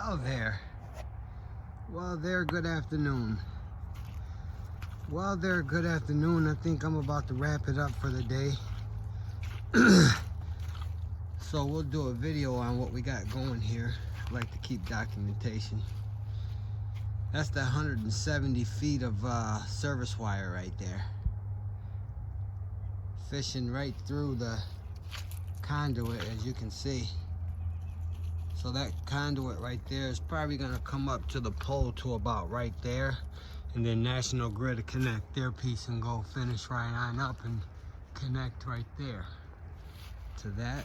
Well there, good afternoon. Good afternoon. I think I'm about to wrap it up for the day. So we'll do a video on what we got going here. I like to keep documentation. That's the 170 feet of service wire right there. Fishing right through the conduit, as you can see. So that conduit right there is probably gonna come up to the pole to about right there, and then National Grid to connect their piece and go finish right on up and connect right there to that.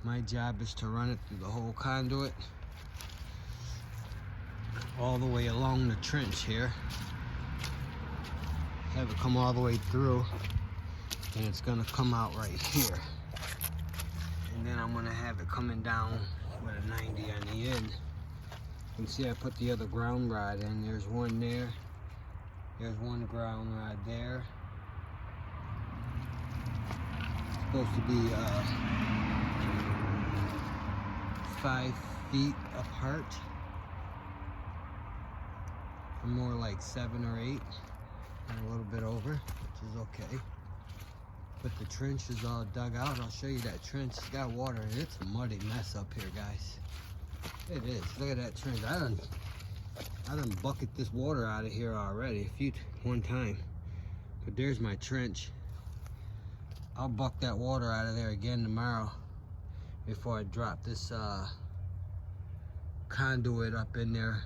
My job is to run it through the whole conduit all the way along the trench here, have it come all the way through, and it's gonna come out right here, and then I'm gonna have it coming down with a 90 on the end. You can see I put the other ground rod in. There's one there, there's one ground rod there. It's supposed to be 5 feet apart, or more like 7 or 8, and a little bit over, which is okay. But the trench is all dug out. I'll show you that trench. It's got water in it. It's a muddy mess up here, guys. It is. Look at that trench. I done bucket this water out of here already one time. But there's my trench. I'll buck that water out of there again tomorrow before I drop this conduit up in there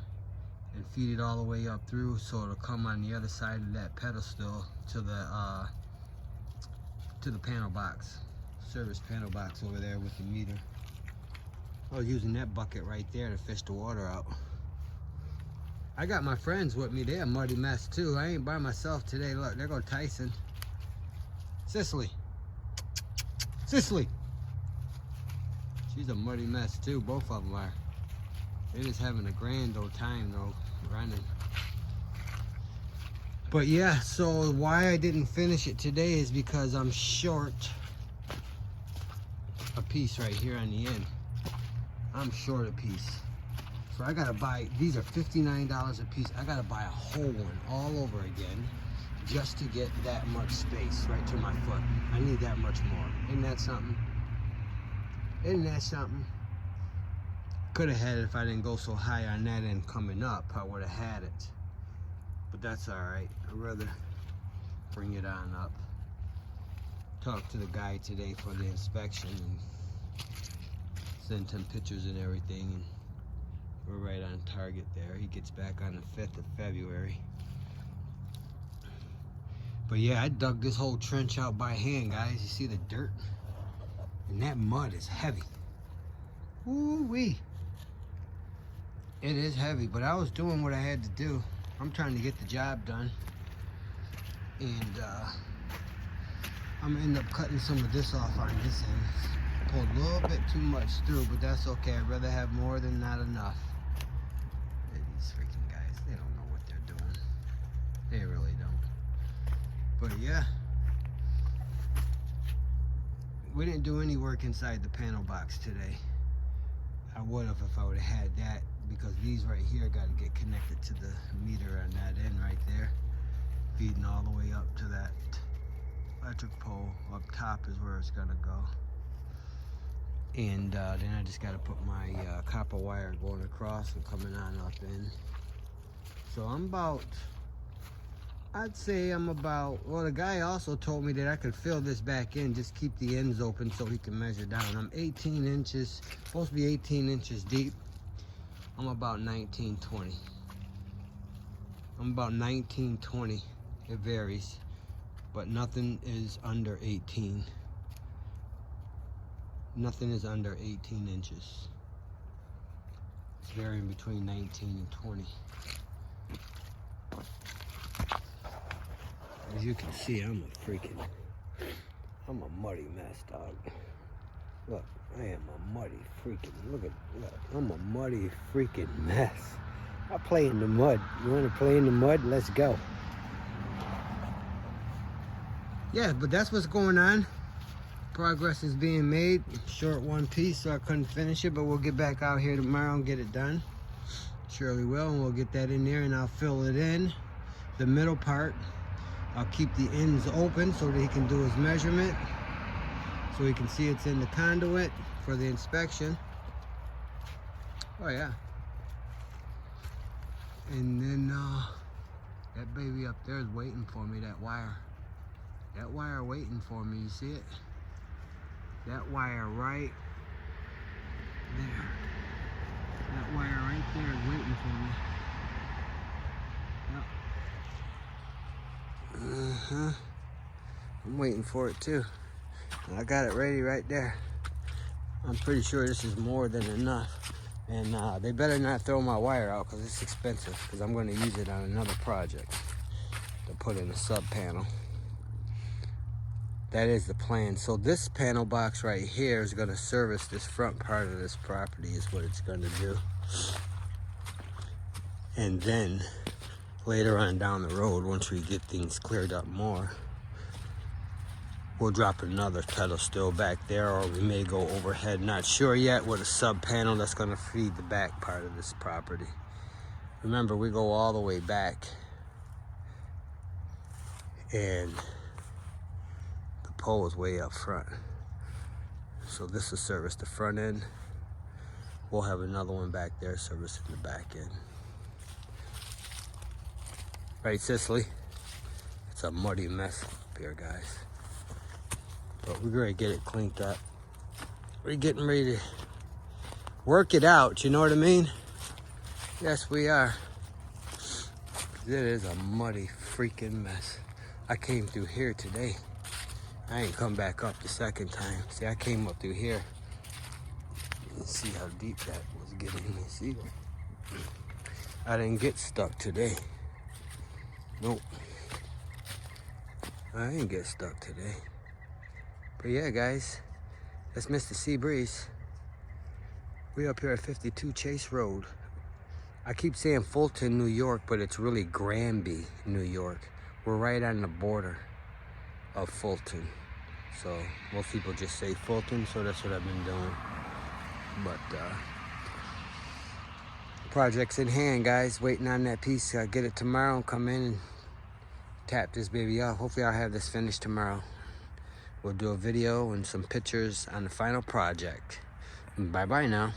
and feed it all the way up through, so it'll come on the other side of that pedestal to the panel box, service panel box over there with the meter. I was using that bucket right there to fish the water out. I got my friends with me. They're a muddy mess too. I ain't by myself today. Look, there go Tyson. Cicely. She's a muddy mess too. Both of them are. They're just having a grand old time though, running. But yeah, so why I didn't finish it today is because I'm short a piece right here on the end. I'm short a piece. So I gotta buy, these are $59 a piece. I gotta buy a whole one all over again just to get that much space right to my foot. I need that much more. Isn't that something? Isn't that something? Could have had it if I didn't go so high on that end coming up. I would have had it. But that's all right. I'd rather bring it on up. Talked to the guy today for the inspection and sent him pictures and everything, and we're right on target there. He gets back on the 5th of February. But yeah, I dug this whole trench out by hand, guys. You see the dirt? And that mud is heavy. Ooh-wee. It is heavy, but I was doing what I had to do. I'm trying to get the job done, and I'm gonna end up cutting some of this off on this end. Pulled a little bit too much through, but that's okay. I'd rather have more than not enough. These freaking guys, they don't know what they're doing. They really don't. But yeah, we didn't do any work inside the panel box today. I would have if I would have had that, because these right here got to get connected to the meter on that end right there, feeding all the way up to that electric pole. Up top is where it's gonna go, and then I just got to put my copper wire going across and coming on up in. So I'd say I'm about, well, the guy also told me that I could fill this back in, just keep the ends open so he can measure down. I'm 18 inches, supposed to be 18 inches deep. I'm about 19, 20. I'm about 19, 20. It varies, but nothing is under 18. Nothing is under 18 inches. It's varying between 19 and 20. As you can see, I'm a muddy mess, dog. Look, I am a muddy freaking, look, I'm a muddy freaking mess. I play in the mud. You want to play in the mud? Let's go. Yeah, but that's what's going on. Progress is being made. Short one piece, so I couldn't finish it, but we'll get back out here tomorrow and get it done. Surely will, and we'll get that in there, and I'll fill it in. The middle part, I'll keep the ends open so that he can do his measurement, so he can see it's in the conduit for the inspection. Oh yeah. And then that baby up there is waiting for me, that wire. That wire waiting for me, you see it? That wire right there. That wire right there is waiting for me. Yep. I'm waiting for it too. I got it ready right there. I'm pretty sure this is more than enough. And they better not throw my wire out because it's expensive, because I'm going to use it on another project to put in a sub panel. That is the plan. So this panel box right here is going to service this front part of this property, is what it's going to do. And then later on down the road, once we get things cleared up more, we'll drop another pedestal back there, or we may go overhead. Not sure yet, with a sub panel that's going to feed the back part of this property. Remember, we go all the way back, and the pole is way up front. So this will service the front end. We'll have another one back there servicing the back end. Right, Cicely? It's a muddy mess up here, guys. But we're going to get it cleaned up. We're getting ready to work it out, you know what I mean? Yes, we are. It is a muddy freaking mess. I came through here today. I ain't come back up the second time. See, I came up through here. You see how deep that was getting me. See? I didn't get stuck today. Nope. I didn't get stuck today. But yeah, guys, that's Mr. Seabreeze. We up here at 52 Chase Road. I keep saying Fulton, New York, but it's really Granby, New York. We're right on the border of Fulton. So most people just say Fulton, so that's what I've been doing. But project's in hand, guys. Waiting on that piece. I'll get it tomorrow and come in and tap this baby out. Hopefully I'll have this finished tomorrow. We'll do a video and some pictures on the final project. Bye-bye now.